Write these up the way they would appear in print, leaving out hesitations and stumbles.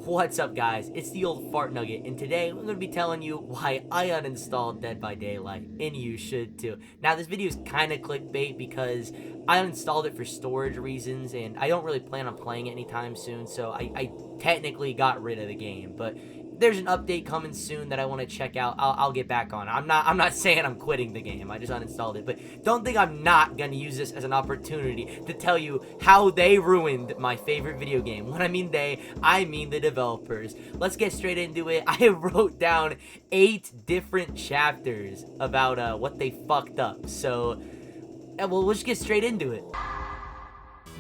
What's up, guys? It's the old fart nugget, and today I'm going to be telling you why I uninstalled Dead by Daylight, and you should too. Now, this video is kind of clickbait because I uninstalled it for storage reasons, and I don't really plan on playing it anytime soon, so I technically got rid of the game, but there's an update coming soon that I want to check out. I'll get back on. I'm not saying I'm quitting the game. I just uninstalled it. But don't think I'm not going to use this as an opportunity to tell you how they ruined my favorite video game. When I mean they, I mean the developers. Let's get straight into it. I wrote down 8 different chapters about what they fucked up. So, well, let's just get straight into it.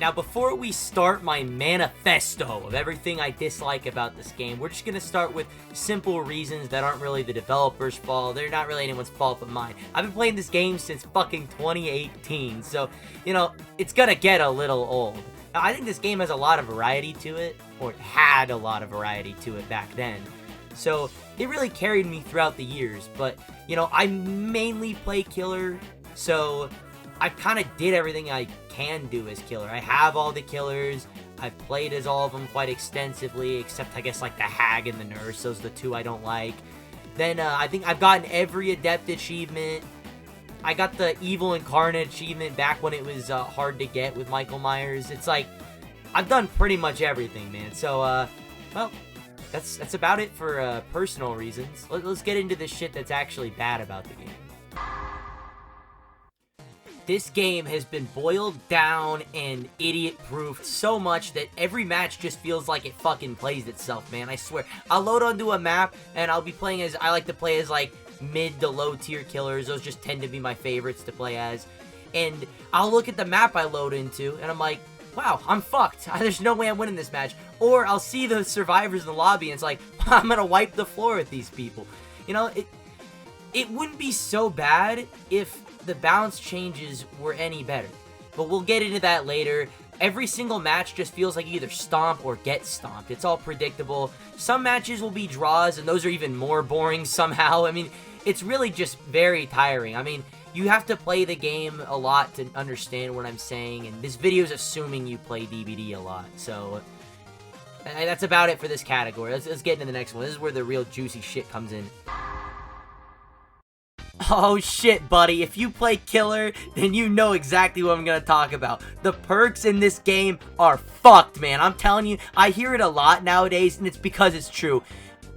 Now, before we start my manifesto of everything I dislike about this game, we're just going to start with simple reasons that aren't really the developer's fault. They're not really anyone's fault but mine. I've been playing this game since fucking 2018, so, you know, it's going to get a little old. Now, I think this game has a lot of variety to it, or it had a lot of variety to it back then. So, it really carried me throughout the years, but, you know, I mainly play Killer, so I kind of did everything I can do as Killer. I have all the killers. I've played as all of them quite extensively, except I guess like the Hag and the Nurse. Those are the 2 I don't like. Then I think I've gotten every Adept achievement. I got the Evil Incarnate achievement back when it was hard to get with Michael Myers. It's like, I've done pretty much everything, man. So, well, that's about it for personal reasons. Let's get into the shit that's actually bad about the game. This game has been boiled down and idiot-proofed so much that every match just feels like it fucking plays itself, man. I swear. I'll load onto a map, and I'll be playing as, I like to play as, like, mid to low-tier killers. Those just tend to be my favorites to play as. And I'll look at the map I load into, and I'm like, wow, I'm fucked. There's no way I'm winning this match. Or I'll see the survivors in the lobby, and it's like, I'm gonna wipe the floor with these people. You know, it wouldn't be so bad if the balance changes were any better, but we'll get into that later. Every single match just feels like you either stomp or get stomped. It's all predictable. Some matches will be draws, and those are even more boring somehow. I mean, it's really just very tiring. I mean, you have to play the game a lot to understand what I'm saying, and this video is assuming you play DBD a lot, so that's about it for this category. Let's get into the next one. This is where the real juicy shit comes in. Oh shit, buddy, if you play Killer, then you know exactly what I'm gonna talk about. The perks in this game are fucked, man. I'm telling you, I hear it a lot nowadays, and it's because it's true.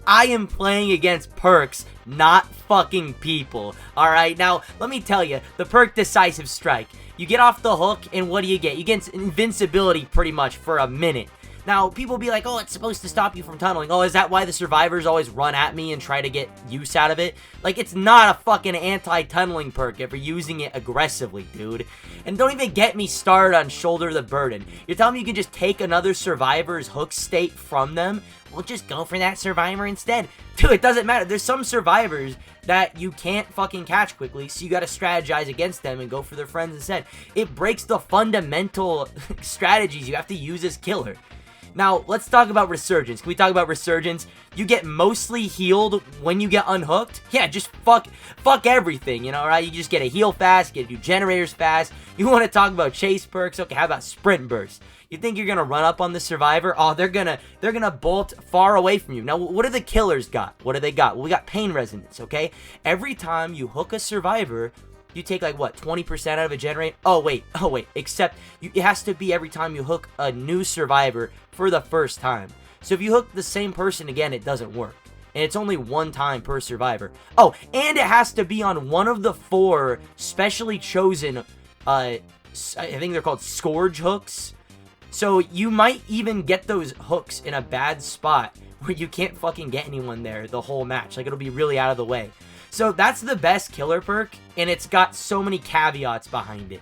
I am playing against perks, not fucking people. Alright, now, let me tell you, the perk Decisive Strike. You get off the hook, and what do? You get invincibility, pretty much, for a minute. Now, people be like, oh, it's supposed to stop you from tunneling. Oh, is that why the survivors always run at me and try to get use out of it? Like, it's not a fucking anti-tunneling perk if you're using it aggressively, dude. And don't even get me started on Shoulder the Burden. You're telling me you can just take another survivor's hook state from them? Well, just go for that survivor instead. Dude, it doesn't matter. There's some survivors that you can't fucking catch quickly, so you gotta strategize against them and go for their friends instead. It breaks the fundamental strategies you have to use as Killer. Now, let's talk about Resurgence. Can we talk about Resurgence? You get mostly healed when you get unhooked. Yeah, just fuck everything, you know, right? You just get a heal fast, get to do generators fast. You want to talk about chase perks? Okay, how about Sprint Burst? You think you're gonna run up on the survivor? Oh, they're gonna bolt far away from you. Now, what do the killers got? What do they got? Well, we got Pain Resonance, okay? Every time you hook a survivor, you take, like, what, 20% out of a generate? Oh, wait, except it has to be every time you hook a new survivor for the first time. So if you hook the same person again, it doesn't work. And it's only one time per survivor. Oh, and it has to be on one of the 4 specially chosen, I think they're called Scourge hooks. So you might even get those hooks in a bad spot where you can't fucking get anyone there the whole match. Like, it'll be really out of the way. So that's the best Killer perk, and it's got so many caveats behind it.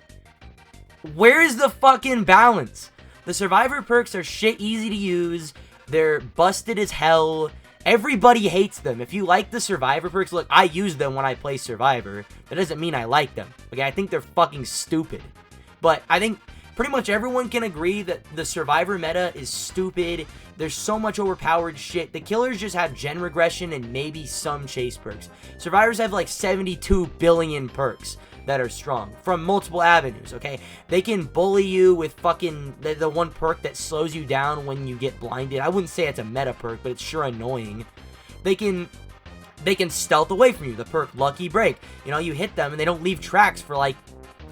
Where is the fucking balance? The survivor perks are shit easy to use. They're busted as hell. Everybody hates them. If you like the survivor perks, look, I use them when I play survivor. That doesn't mean I like them. Okay, I think they're fucking stupid. But I think pretty much everyone can agree that the survivor meta is stupid. There's so much overpowered shit. The killers just have gen regression and maybe some chase perks. Survivors have like 72 billion perks. that are strong from multiple avenues, okay? They can bully you with fucking the one perk that slows you down when you get blinded. I wouldn't say it's a meta perk, but it's sure annoying. They can stealth away from you, the perk Lucky Break. You know, you hit them and they don't leave tracks for like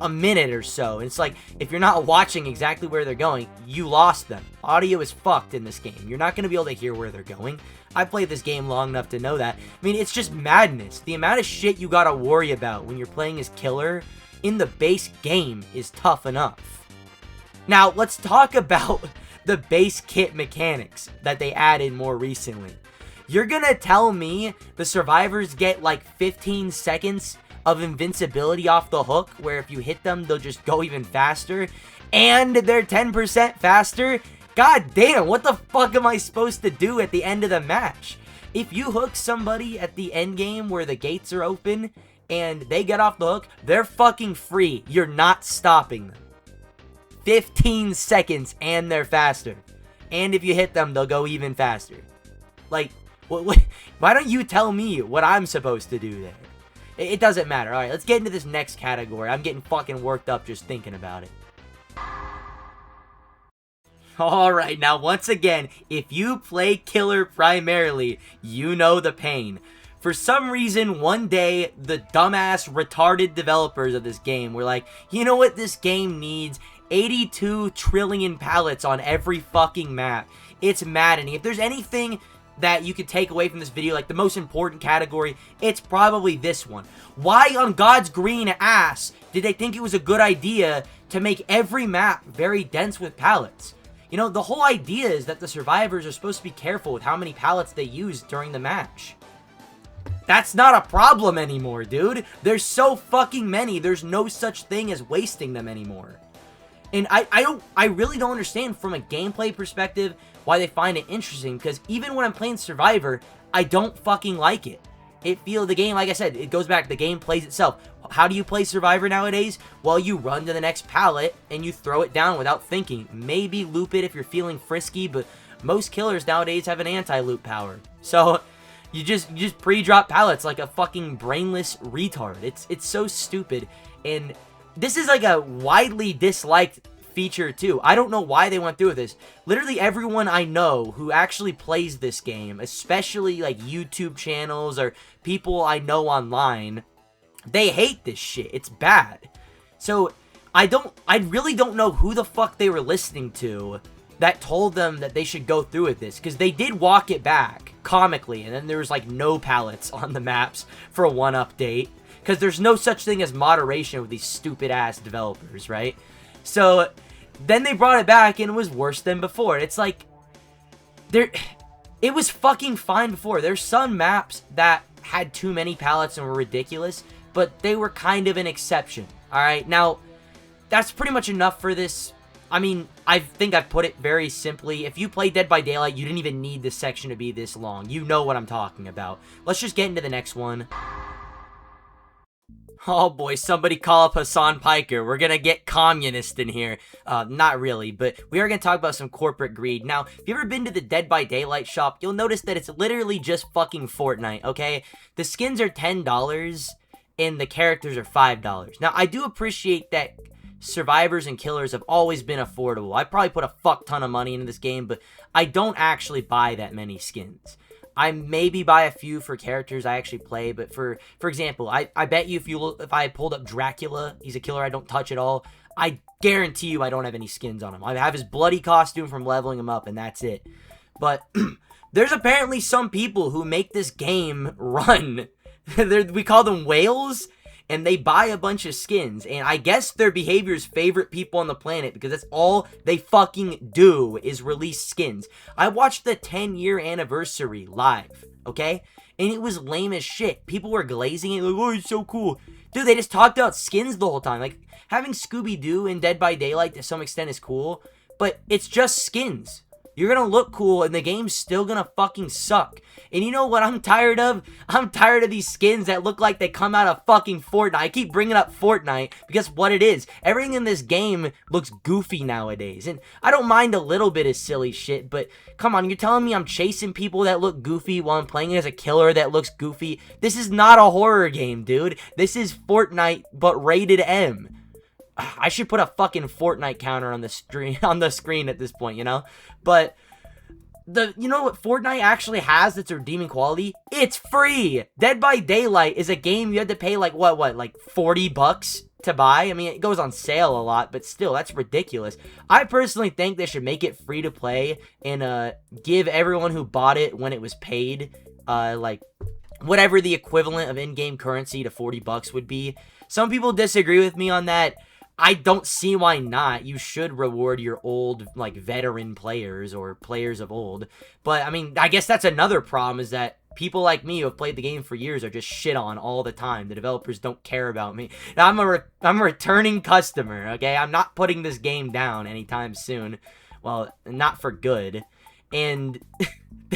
a minute or so. And it's like, if you're not watching exactly where they're going, you lost them. Audio is fucked in this game. You're not going to be able to hear where they're going. I played this game long enough to know that. I mean, it's just madness. The amount of shit you gotta worry about when you're playing as Killer in the base game is tough enough. Now, let's talk about the base kit mechanics that they added more recently. You're gonna tell me the survivors get like 15 seconds of invincibility off the hook, where if you hit them, they'll just go even faster, and they're 10% faster? God damn, what the fuck am I supposed to do at the end of the match? If you hook somebody at the end game where the gates are open and they get off the hook, they're fucking free. You're not stopping them. 15 seconds and they're faster. And if you hit them, they'll go even faster. Like, why don't you tell me what I'm supposed to do there? It doesn't matter. Alright, let's get into this next category. I'm getting fucking worked up just thinking about it. Alright, now once again, if you play Killer primarily, you know the pain. For some reason, one day, the dumbass, retarded developers of this game were like, you know what this game needs? 82 trillion pallets on every fucking map. It's maddening. If there's anything that you could take away from this video, like the most important category, it's probably this one. Why on God's green ass did they think it was a good idea to make every map very dense with pallets? You know, the whole idea is that the survivors are supposed to be careful with how many pallets they use during the match. That's not a problem anymore, dude. There's so fucking many. There's no such thing as wasting them anymore. And I really don't understand from a gameplay perspective why they find it interesting, because even when I'm playing Survivor, I don't fucking like it. The game, like I said, it goes back, the game plays itself. How do you play Survivor nowadays? Well, you run to the next pallet and you throw it down without thinking. Maybe loop it if you're feeling frisky, but most killers nowadays have an anti-loop power. So you just pre-drop pallets like a fucking brainless retard. It's so stupid. And this is like a widely disliked feature too. I don't know why they went through with this. Literally everyone I know who actually plays this game, especially like YouTube channels or people I know online, they hate this shit. It's bad. So I really don't know who the fuck they were listening to that told them that they should go through with this, because they did walk it back comically, and then there was like no pallets on the maps for one update, because there's no such thing as moderation with these stupid ass developers, right? So then they brought it back and it was worse than before. It's like, it was fucking fine before. There's some maps that had too many pallets and were ridiculous, but they were kind of an exception. Alright, now, that's pretty much enough for this. I mean, I think I've put it very simply. If you play Dead by Daylight, you didn't even need this section to be this long. You know what I'm talking about. Let's just get into the next one. Oh boy, somebody call up Hassan Piker. We're gonna get communist in here. Not really, but we are gonna talk about some corporate greed. Now, if you've ever been to the Dead by Daylight shop, you'll notice that it's literally just fucking Fortnite, okay? The skins are $10 and the characters are $5. Now, I do appreciate that survivors and killers have always been affordable. I probably put a fuck ton of money into this game, but I don't actually buy that many skins. I maybe buy a few for characters I actually play, but for example, I bet you if I pulled up Dracula, he's a killer I don't touch at all, I guarantee you I don't have any skins on him. I have his bloody costume from leveling him up, and that's it. But there's apparently some people who make this game run. We call them whales, and they buy a bunch of skins, and I guess their behavior's favorite people on the planet, because that's all they fucking do is release skins. I watched the 10-year anniversary live, okay? And it was lame as shit. People were glazing it like, oh, it's so cool. Dude, they just talked about skins the whole time. Like, having Scooby-Doo in Dead by Daylight to some extent is cool, but it's just skins. You're gonna look cool, and the game's still gonna fucking suck. And you know what I'm tired of? I'm tired of these skins that look like they come out of fucking Fortnite. I keep bringing up Fortnite because what it is. Everything in this game looks goofy nowadays. And I don't mind a little bit of silly shit, but come on, you're telling me I'm chasing people that look goofy while I'm playing as a killer that looks goofy? This is not a horror game, dude. This is Fortnite, but rated M. I should put a fucking Fortnite counter on the screen at this point, you know? But you know what Fortnite actually has that's a redeeming quality? It's free. Dead by Daylight is a game you had to pay like what like $40 to buy. I mean, it goes on sale a lot, but still, that's ridiculous. I personally think they should make it free to play and give everyone who bought it when it was paid like whatever the equivalent of in-game currency to $40 would be. Some people disagree with me on that. I don't see why not. You should reward your old, like, veteran players or players of old. But, I mean, I guess that's another problem is that people like me who have played the game for years are just shit on all the time. The developers don't care about me. Now, I'm a returning customer, okay? I'm not putting this game down anytime soon. Well, not for good. And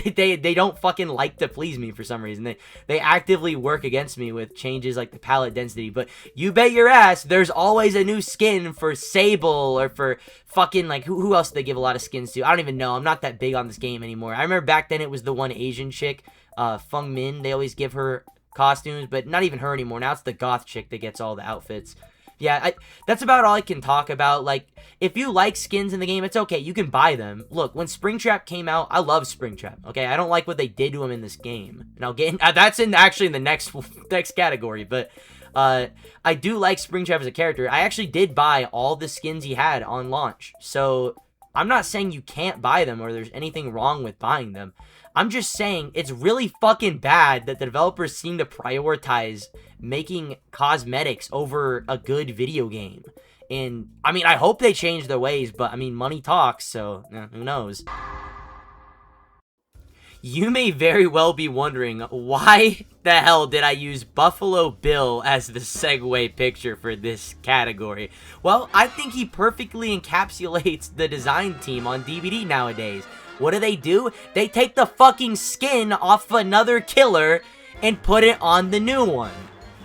they don't fucking like to please me for some reason. They actively work against me with changes like the pallet density. But you bet your ass there's always a new skin for Sable or for fucking like who else do they give a lot of skins to? I don't even know. I'm not that big on this game anymore. I remember back then it was the one Asian chick, Feng Min. They always give her costumes, but not even her anymore. Now it's the goth chick that gets all the outfits. Yeah, that's about all I can talk about. Like, if you like skins in the game, it's okay. You can buy them. Look, when Springtrap came out, I love Springtrap, okay? I don't like what they did to him in this game. And I'll get that's actually in the next category, but I do like Springtrap as a character. I actually did buy all the skins he had on launch. So, I'm not saying you can't buy them or there's anything wrong with buying them. I'm just saying it's really fucking bad that the developers seem to prioritize making cosmetics over a good video game. And, I mean, I hope they change their ways, but, I mean, money talks, so, who knows. You may very well be wondering, why the hell did I use Buffalo Bill as the segue picture for this category? Well, I think he perfectly encapsulates the design team on DVD nowadays. What do? They take the fucking skin off another killer and put it on the new one.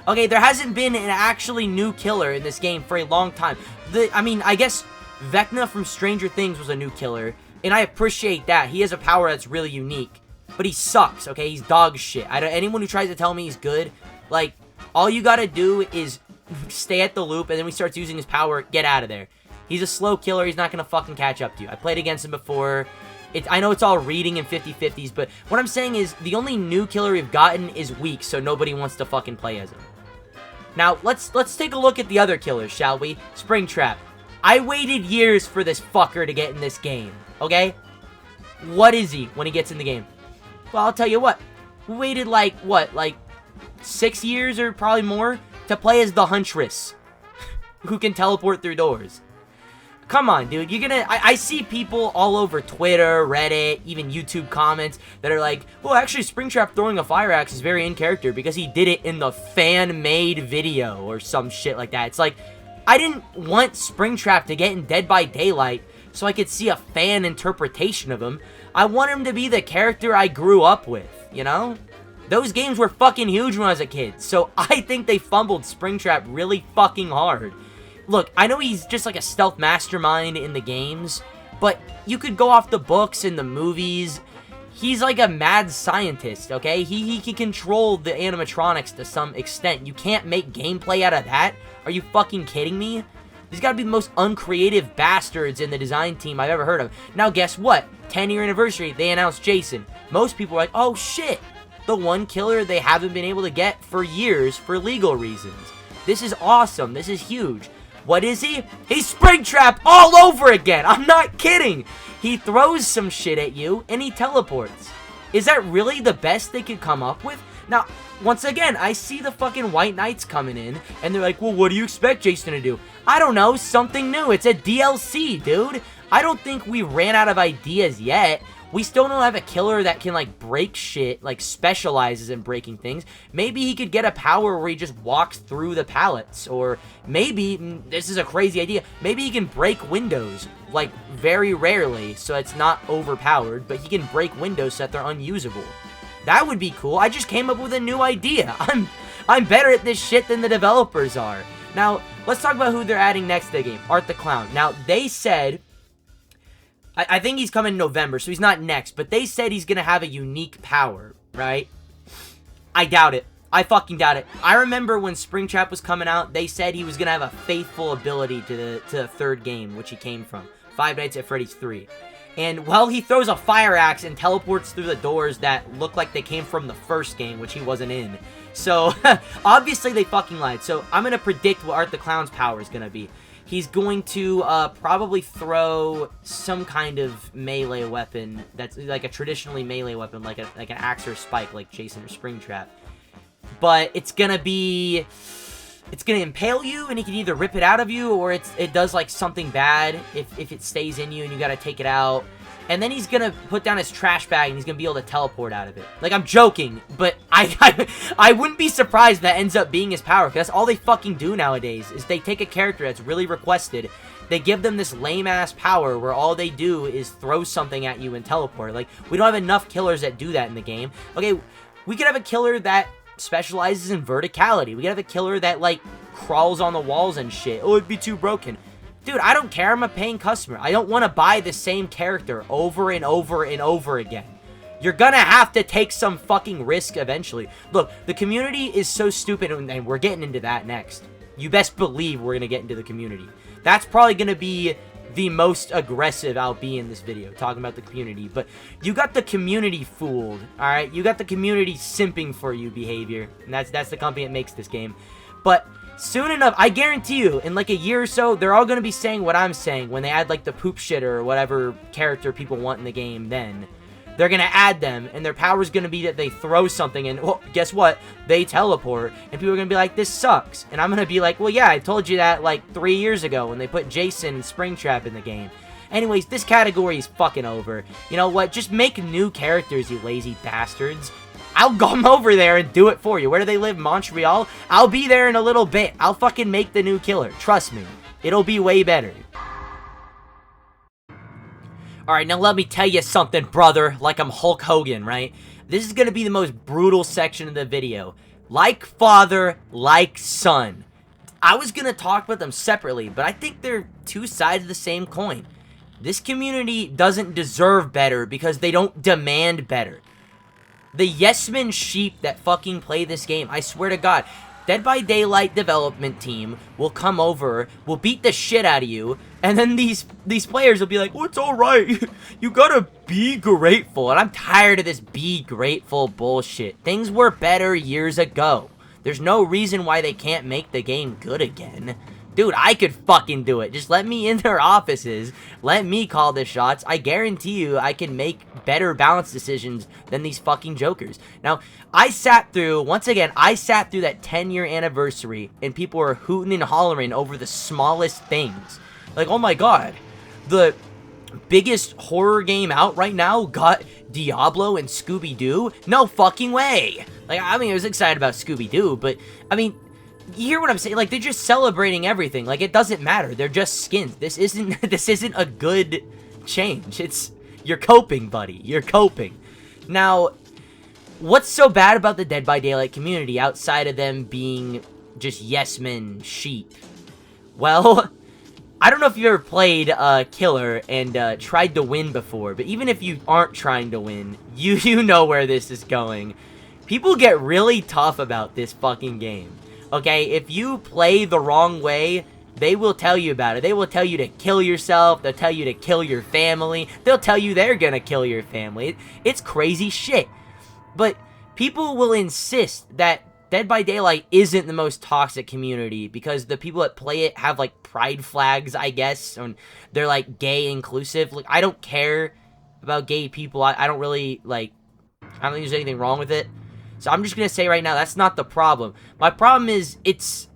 Okay, there hasn't been an actually new killer in this game for a long time. I guess Vecna from Stranger Things was a new killer, and I appreciate that. He has a power that's really unique, but he sucks, okay? He's dog shit. Anyone who tries to tell me he's good, like, all you gotta do is stay at the loop, and then when he starts using his power, get out of there. He's a slow killer. He's not gonna fucking catch up to you. I played against him before. I know it's all reading and 50-50s, but what I'm saying is the only new killer we've gotten is weak, so nobody wants to fucking play as him. Now, let's take a look at the other killers, shall we? Springtrap. I waited years for this fucker to get in this game, okay? What is he when he gets in the game? Well, I'll tell you what. We waited like 6 years or probably more to play as the Huntress, who can teleport through doors. Come on, dude. I see people all over Twitter, Reddit, even YouTube comments that are like, well, actually, Springtrap throwing a fire axe is very in character because he did it in the fan-made video or some shit like that. It's like, I didn't want Springtrap to get in Dead by Daylight so I could see a fan interpretation of him. I want him to be the character I grew up with, you know? Those games were fucking huge when I was a kid, so I think they fumbled Springtrap really fucking hard. Look, I know he's just like a stealth mastermind in the games, but you could go off the books and the movies. He's like a mad scientist, okay? He can control the animatronics to some extent. You can't make gameplay out of that? Are you fucking kidding me? These gotta be the most uncreative bastards in the design team I've ever heard of. Now, guess what? 10-year anniversary, they announced Jason. Most people are like, oh shit, the one killer they haven't been able to get for years for legal reasons. This is awesome. This is huge. What is he? He's Springtrap all over again. I'm not kidding. He throws some shit at you and he teleports. Is that really the best they could come up with? Now, once again, I see the fucking White Knights coming in and they're like, well, what do you expect Jason to do? I don't know, something new. It's a DLC, dude. I don't think we ran out of ideas yet. We still don't have a killer that can, like, break shit, like, specializes in breaking things. Maybe he could get a power where he just walks through the pallets. Or maybe, this is a crazy idea, maybe he can break windows, like, very rarely, so it's not overpowered, but he can break windows so that they're unusable. That would be cool. I just came up with a new idea. I'm better at this shit than the developers are. Now, let's talk about who they're adding next to the game. Art the Clown. Now, they said, I think he's coming in November, so he's not next, but they said he's going to have a unique power, right? I doubt it. I fucking doubt it. I remember when Springtrap was coming out, they said he was going to have a faithful ability to the third game, which he came from. Five Nights at Freddy's 3. And, well, he throws a fire axe and teleports through the doors that look like they came from the first game, which he wasn't in. So, obviously they fucking lied. So, I'm going to predict what Art the Clown's power is going to be. He's going to probably throw some kind of melee weapon that's like a traditionally melee weapon, like an axe or spike, like Jason or Springtrap. But it's going to impale you, and he can either rip it out of you, or it does, like, something bad if it stays in you and you gotta take it out. And then he's gonna put down his trash bag, and he's gonna be able to teleport out of it. Like, I'm joking, but I wouldn't be surprised if that ends up being his power, because that's all they fucking do nowadays, is they take a character that's really requested, they give them this lame-ass power where all they do is throw something at you and teleport. Like, we don't have enough killers that do that in the game. Okay, we could have a killer that specializes in verticality. We could have a killer that, like, crawls on the walls and shit. Oh, it'd be too broken. Dude, I don't care. I'm a paying customer. I don't want to buy the same character over and over and over again. You're gonna have to take some fucking risk eventually. Look, the community is so stupid, and we're getting into that next. You best believe we're gonna get into the community. That's probably gonna be the most aggressive I'll be in this video, talking about the community. But you got the community fooled, alright? You got the community simping for you behavior. And that's the company that makes this game. But soon enough, I guarantee you, in like a year or so, they're all going to be saying what I'm saying when they add like the poop shitter or whatever character people want in the game then. They're going to add them, and their power is going to be that they throw something, and well, guess what? They teleport, and people are going to be like, this sucks. And I'm going to be like, well, yeah, I told you that like 3 years ago when they put Jason and Springtrap in the game. Anyways, this category is fucking over. You know what? Just make new characters, you lazy bastards. I'll come over there and do it for you. Where do they live? Montreal? I'll be there in a little bit. I'll fucking make the new killer. Trust me. It'll be way better. Alright, now let me tell you something, brother. Like I'm Hulk Hogan, right? This is going to be the most brutal section of the video. Like father, like son. I was going to talk about them separately, but I think they're two sides of the same coin. This community doesn't deserve better because they don't demand better. The yes-men sheep that fucking play this game, I swear to God, Dead by Daylight development team will come over, will beat the shit out of you, and then these players will be like, oh, it's alright, you gotta be grateful. And I'm tired of this be grateful bullshit. Things were better years ago. There's no reason why they can't make the game good again. Dude, I could fucking do it. Just let me in their offices. Let me call the shots. I guarantee you I can make better balance decisions than these fucking jokers. Now, I sat through that 10-year anniversary, and people were hooting and hollering over the smallest things. Like, oh my god, the biggest horror game out right now got Diablo and Scooby-Doo? No fucking way. Like, I mean, I was excited about Scooby-Doo, but, I mean, you hear what I'm saying? Like, they're just celebrating everything. Like, it doesn't matter. They're just skins. This isn't a good change. You're coping, buddy. You're coping. Now, what's so bad about the Dead by Daylight community outside of them being just yes-men sheep? Well, I don't know if you've ever played Killer and tried to win before, but even if you aren't trying to win, you know where this is going. People get really tough about this fucking game. Okay, if you play the wrong way, they will tell you about it. They will tell you to kill yourself. They'll tell you to kill your family. They'll tell you they're gonna kill your family. It's crazy shit. But people will insist that Dead by Daylight isn't the most toxic community because the people that play it have, like, pride flags, I guess, and they're, like, gay inclusive. Like, I don't care about gay people. I don't really, like, I don't think there's anything wrong with it. So I'm just gonna say right now, that's not the problem. My problem is, it's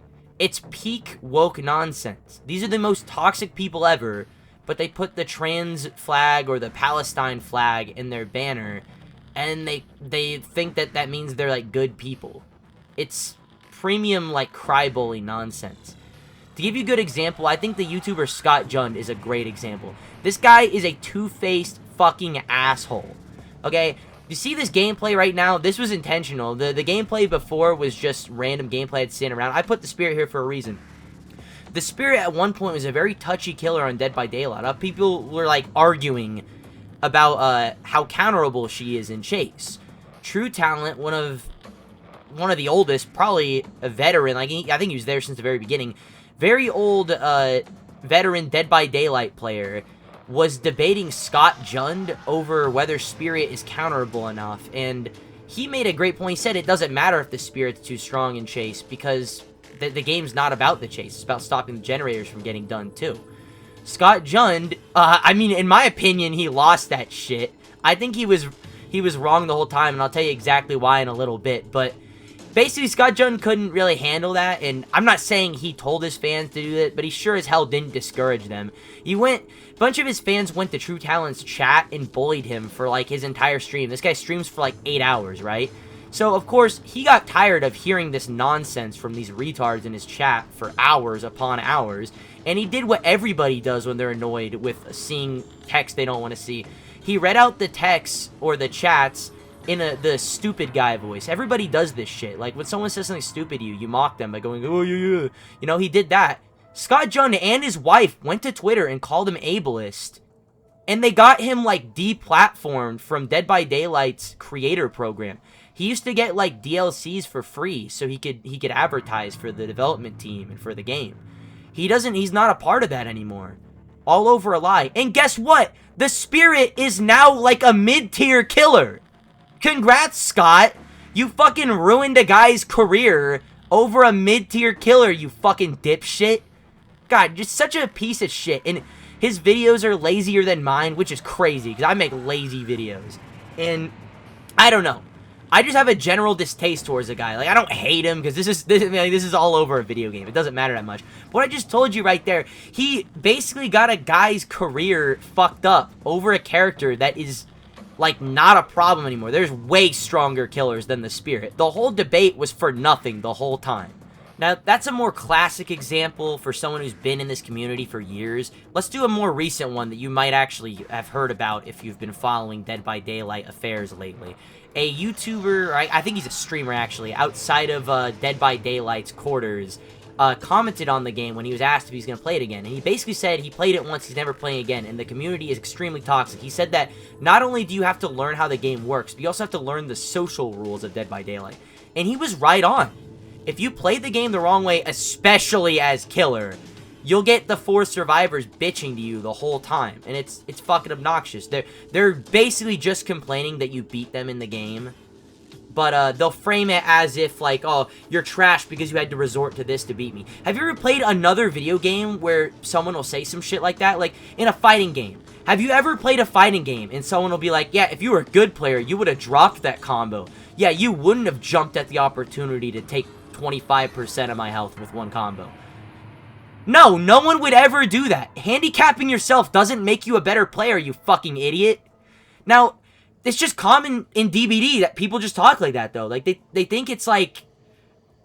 peak woke nonsense. These are the most toxic people ever, but they put the trans flag or the Palestine flag in their banner, and they think that that means they're, like, good people. It's premium, like, crybaby nonsense. To give you a good example, I think the YouTuber Scott Jund is a great example. This guy is a two-faced fucking asshole. Okay? You see this gameplay right now? This was intentional. The gameplay before was just random gameplay I'd seen around. I put the Spirit here for a reason. The Spirit at one point was a very touchy killer on Dead by Daylight. People were, like, arguing about how counterable she is in Chase. True Talent, one of the oldest, probably a veteran. Like, I think he was there since the very beginning. Very old veteran Dead by Daylight player was debating Scott Jund over whether Spirit is counterable enough, and he made a great point. He said it doesn't matter if the Spirit's too strong in Chase, because the game's not about the chase. It's about stopping the generators from getting done, too. Scott Jund, I mean, in my opinion, he lost that shit. I think he was wrong the whole time, and I'll tell you exactly why in a little bit, but basically, Scott Jund couldn't really handle that, and I'm not saying he told his fans to do that, but he sure as hell didn't discourage them. A bunch of his fans went to True Talent's chat and bullied him for, like, his entire stream. This guy streams for, like, 8 hours, right? So, of course, he got tired of hearing this nonsense from these retards in his chat for hours upon hours, and he did what everybody does when they're annoyed with seeing text they don't want to see. He read out the texts or the chats in the stupid guy voice. Everybody does this shit. Like, when someone says something stupid to you, you mock them by going, oh, yeah. You know, he did that. Scott Jund and his wife went to Twitter and called him ableist. And they got him, like, deplatformed from Dead by Daylight's creator program. He used to get, like, DLCs for free so he could advertise for the development team and for the game. He's not a part of that anymore. All over a lie. And guess what? The Spirit is now, like, a mid-tier killer. Congrats, Scott. You fucking ruined a guy's career over a mid-tier killer, you fucking dipshit. God, just such a piece of shit. And his videos are lazier than mine, which is crazy, because I make lazy videos. And I don't know. I just have a general distaste towards the guy. Like, I don't hate him, because this is all over a video game. It doesn't matter that much. But what I just told you right there, he basically got a guy's career fucked up over a character that is, like, not a problem anymore. There's way stronger killers than the Spirit. The whole debate was for nothing the whole time. Now, that's a more classic example for someone who's been in this community for years. Let's do a more recent one that you might actually have heard about if you've been following Dead by Daylight affairs lately. A YouTuber, I think he's a streamer actually, outside of Dead by Daylight's quarters, commented on the game when he was asked if he's going to play it again. And he basically said he played it once, he's never playing again, and the community is extremely toxic. He said that not only do you have to learn how the game works, but you also have to learn the social rules of Dead by Daylight. And he was right on. If you play the game the wrong way, especially as killer, you'll get the 4 survivors bitching to you the whole time. And it's fucking obnoxious. They're basically just complaining that you beat them in the game. But they'll frame it as if, like, oh, you're trash because you had to resort to this to beat me. Have you ever played another video game where someone will say some shit like that? Like, in a fighting game. Have you ever played a fighting game and someone will be like, yeah, if you were a good player, you would have dropped that combo. Yeah, you wouldn't have jumped at the opportunity to take 25% of my health with one combo. No, no one would ever do that. Handicapping yourself doesn't make you a better player, you fucking idiot. Now, it's just common in DBD that people just talk like that, though. Like, they think it's, like,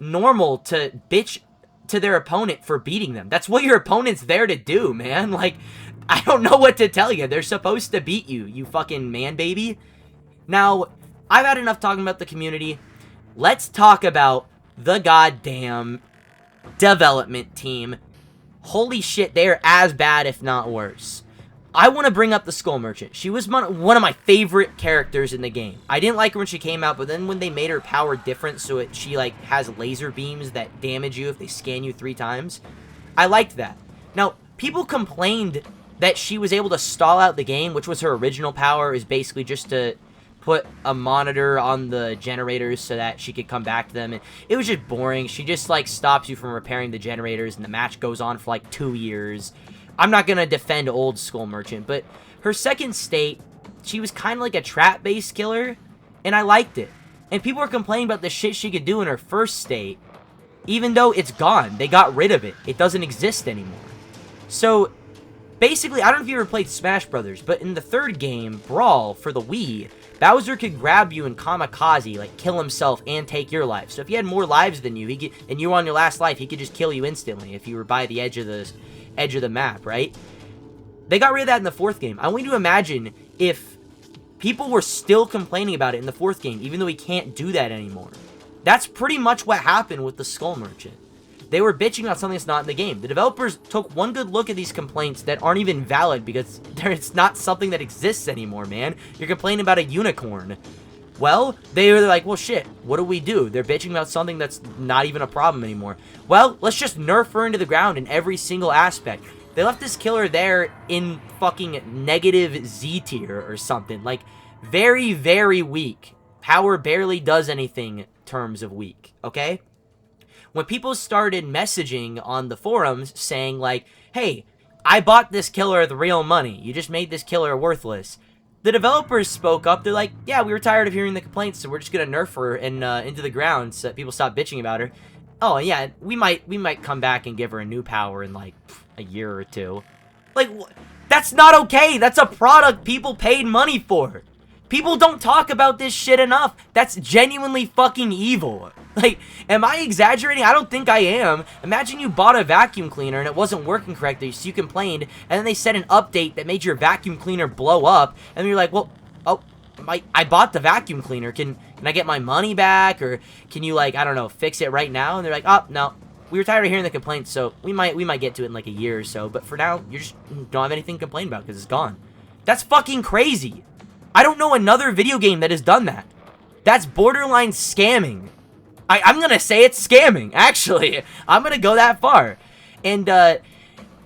normal to bitch to their opponent for beating them. That's what your opponent's there to do, man. Like, I don't know what to tell you. They're supposed to beat you, you fucking man baby. Now, I've had enough talking about the community. Let's talk about the goddamn development team. Holy shit, they're as bad, if not worse. I want to bring up the Skull Merchant. She was one of my favorite characters in the game. I didn't like her when she came out, but then when they made her power different so she, like, has laser beams that damage you if they scan you 3 times, I liked that. Now, people complained that she was able to stall out the game, which was her original power, is basically just to put a monitor on the generators so that she could come back to them, and it was just boring. She just, like, stops you from repairing the generators, and the match goes on for, like, 2 years. I'm not gonna defend old Skull Merchant, but her second state, she was kind of like a trap-based killer, and I liked it. And people were complaining about the shit she could do in her first state, even though it's gone. They got rid of it. It doesn't exist anymore. So, Basically, I don't know if you ever played Smash Brothers, but in the third game, Brawl, for the Wii, Bowser could grab you and kamikaze, like kill himself and take your life. So if he had more lives than you, and you were on your last life, he could just kill you instantly if you were by the edge of the map, right? They got rid of that in the fourth game. I want you to imagine if people were still complaining about it in the fourth game, even though we can't do that anymore. That's pretty much what happened with the Skull Merchant. They were bitching about something that's not in the game. The developers took one good look at these complaints that aren't even valid because it's not something that exists anymore, man. You're complaining about a unicorn. Well, they were like, well, shit, what do we do? They're bitching about something that's not even a problem anymore. Well, let's just nerf her into the ground in every single aspect. They left this killer there in fucking negative Z tier or something. Like, very, very weak. Power barely does anything in terms of weak, okay? When people started messaging on the forums saying, like, hey, I bought this killer with real money. You just made this killer worthless. The developers spoke up. They're like, yeah, we were tired of hearing the complaints, so we're just going to nerf her and into the ground so that people stop bitching about her. Oh, yeah, we might come back and give her a new power in, like, a year or two. Like, that's not okay. That's a product people paid money for. People don't talk about this shit enough. That's genuinely fucking evil. Like, am I exaggerating? I don't think I am. Imagine you bought a vacuum cleaner and it wasn't working correctly, so you complained, and then they said an update that made your vacuum cleaner blow up, and you're like, well, oh, I bought the vacuum cleaner. Can I get my money back? Or can you, like, I don't know, fix it right now? And they're like, oh, no. We were tired of hearing the complaints, so we might get to it in like a year or so, but for now, you just don't have anything to complain about because it's gone. That's fucking crazy. I don't know another video game that has done that. That's borderline scamming. I'm gonna say it's scamming, actually. I'm gonna go that far. And,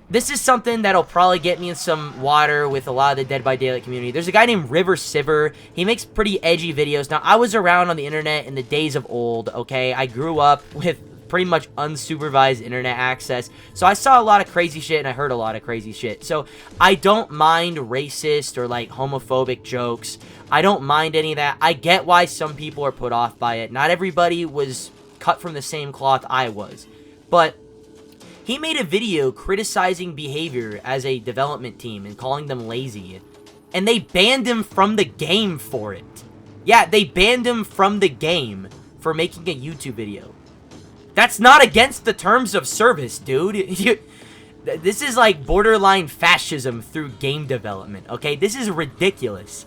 this is something that'll probably get me in some water with a lot of the Dead by Daylight community. There's a guy named River Siver. He makes pretty edgy videos. Now, I was around on the internet in the days of old, okay? I grew up with pretty much unsupervised internet access, so I saw a lot of crazy shit and I heard a lot of crazy shit. So I don't mind racist or like homophobic jokes. I don't mind any of that. I get why some people are put off by it. Not everybody was cut from the same cloth I was, but he made a video criticizing behavior as a development team and calling them lazy, and they banned him from the game for it. Yeah, they banned him from the game for making a YouTube video. That's not against the terms of service, dude. This is like borderline fascism through game development, okay? This is ridiculous.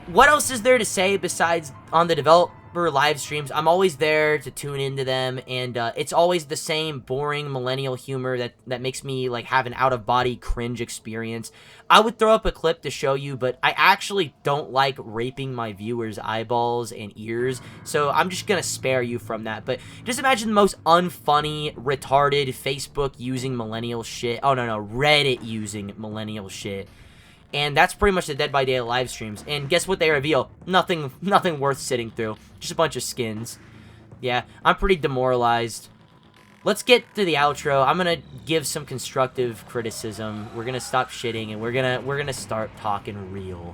What else is there to say besides on the developer live streams? I'm always there to tune into them, and it's always the same boring millennial humor that makes me like have an out-of-body cringe experience. I would throw up a clip to show you, but I actually don't like raping my viewers' eyeballs and ears, so I'm just gonna spare you from that. But just imagine the most unfunny, retarded, Facebook-using millennial shit. Oh, no, Reddit-using millennial shit. And that's pretty much the Dead by Daylight live streams. And guess what they reveal? Nothing worth sitting through. Just a bunch of skins. Yeah, I'm pretty demoralized. Let's get to the outro. I'm gonna give some constructive criticism. We're gonna stop shitting and we're gonna start talking real.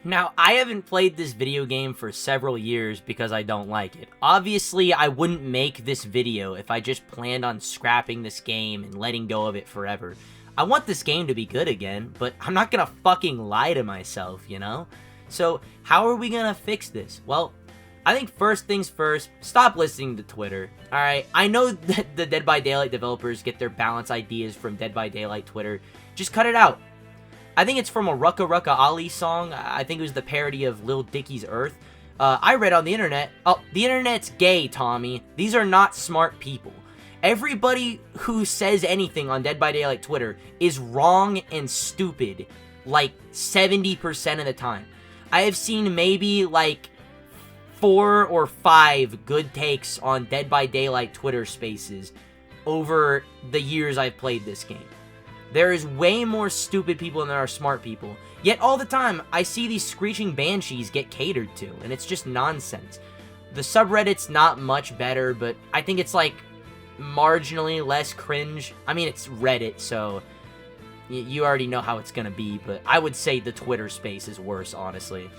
Now, I haven't played this video game for several years because I don't like it. Obviously, I wouldn't make this video if I just planned on scrapping this game and letting go of it forever. I want this game to be good again, but I'm not gonna fucking lie to myself, you know? So, how are we gonna fix this? Well, I think first things first, stop listening to Twitter, alright? I know that the Dead by Daylight developers get their balance ideas from Dead by Daylight Twitter. Just cut it out. I think it's from a Rucka Rucka Ali song. I think it was the parody of Lil Dicky's Earth. I read on the internet, oh, the internet's gay, Tommy. These are not smart people. Everybody who says anything on Dead by Daylight Twitter is wrong and stupid, like 70% of the time. I have seen maybe like 4 or 5 good takes on Dead by Daylight Twitter spaces over the years I've played this game. There is way more stupid people than there are smart people. Yet all the time, I see these screeching banshees get catered to, and it's just nonsense. The subreddit's not much better, but I think it's like marginally less cringe. I mean, it's Reddit, so you already know how it's gonna be, but I would say the Twitter space is worse, honestly.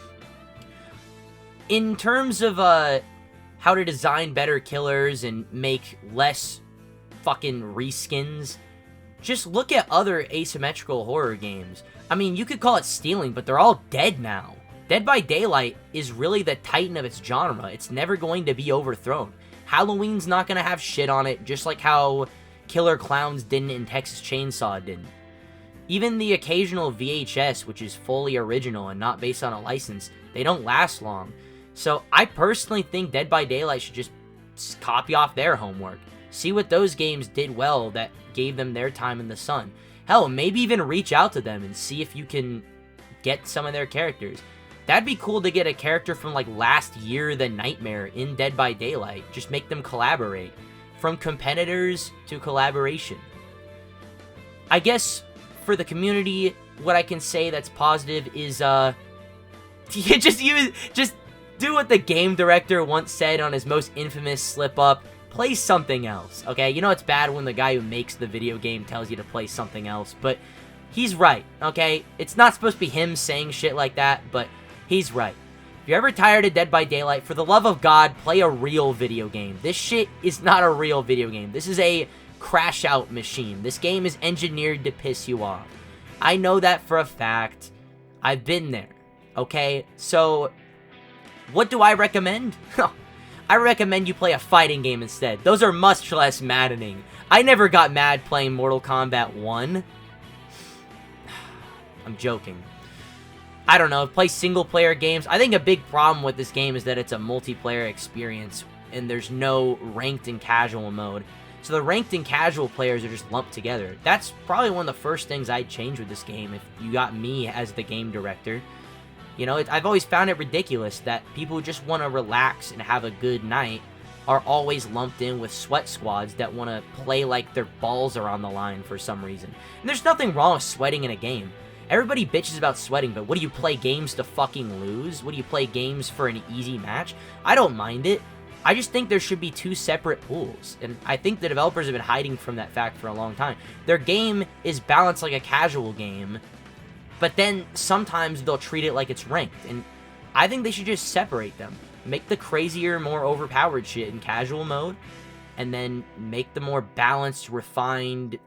In terms of how to design better killers and make less fucking reskins. Just look at other asymmetrical horror games. I mean, you could call it stealing, but they're all dead now. Dead by Daylight is really the titan of its genre. It's never going to be overthrown. Halloween's not going to have shit on it, just like how Killer Clowns didn't and Texas Chainsaw didn't. Even the occasional VHS, which is fully original and not based on a license, they don't last long. So I personally think Dead by Daylight should just copy off their homework. See what those games did well that gave them their time in the sun. Hell, maybe even reach out to them and see if you can get some of their characters. That'd be cool to get a character from like last year, The Nightmare, in Dead by Daylight. Just make them collaborate. From competitors to collaboration. I guess for the community, what I can say that's positive is, just do what the game director once said on his most infamous slip-up. Play something else, okay? You know it's bad when the guy who makes the video game tells you to play something else, but he's right, okay? It's not supposed to be him saying shit like that, but he's right. If you're ever tired of Dead by Daylight, for the love of God, play a real video game. This shit is not a real video game. This is a crash-out machine. This game is engineered to piss you off. I know that for a fact. I've been there, okay? So, what do I recommend? I recommend you play a fighting game instead. Those are much less maddening. I never got mad playing Mortal Kombat 1. I'm joking. I don't know, play single-player games. I think a big problem with this game is that it's a multiplayer experience, and there's no ranked and casual mode. So the ranked and casual players are just lumped together. That's probably one of the first things I'd change with this game if you got me as the game director. You know, I've always found it ridiculous that people who just want to relax and have a good night are always lumped in with sweat squads that want to play like their balls are on the line for some reason. And there's nothing wrong with sweating in a game. Everybody bitches about sweating, but what do you play games to fucking lose? What do you play games for an easy match? I don't mind it. I just think there should be two separate pools, and I think the developers have been hiding from that fact for a long time. Their game is balanced like a casual game, but then sometimes they'll treat it like it's ranked, and I think they should just separate them. Make the crazier, more overpowered shit in casual mode, and then make the more balanced, refined,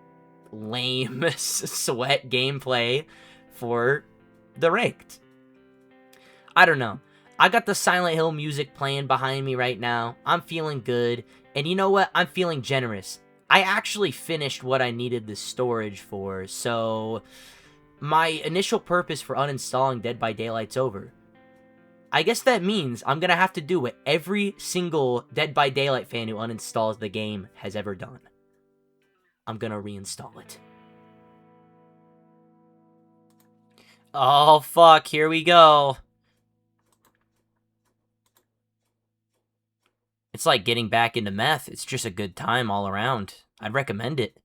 lame sweat gameplay for the ranked. I don't know. I got the Silent Hill music playing behind me right now. I'm feeling good. And you know what? I'm feeling generous. I actually finished what I needed the storage for, so my initial purpose for uninstalling Dead by Daylight's over. I guess that means I'm gonna have to do what every single Dead by Daylight fan who uninstalls the game has ever done. I'm gonna reinstall it. Oh, fuck. Here we go. It's like getting back into meth. It's just a good time all around. I'd recommend it.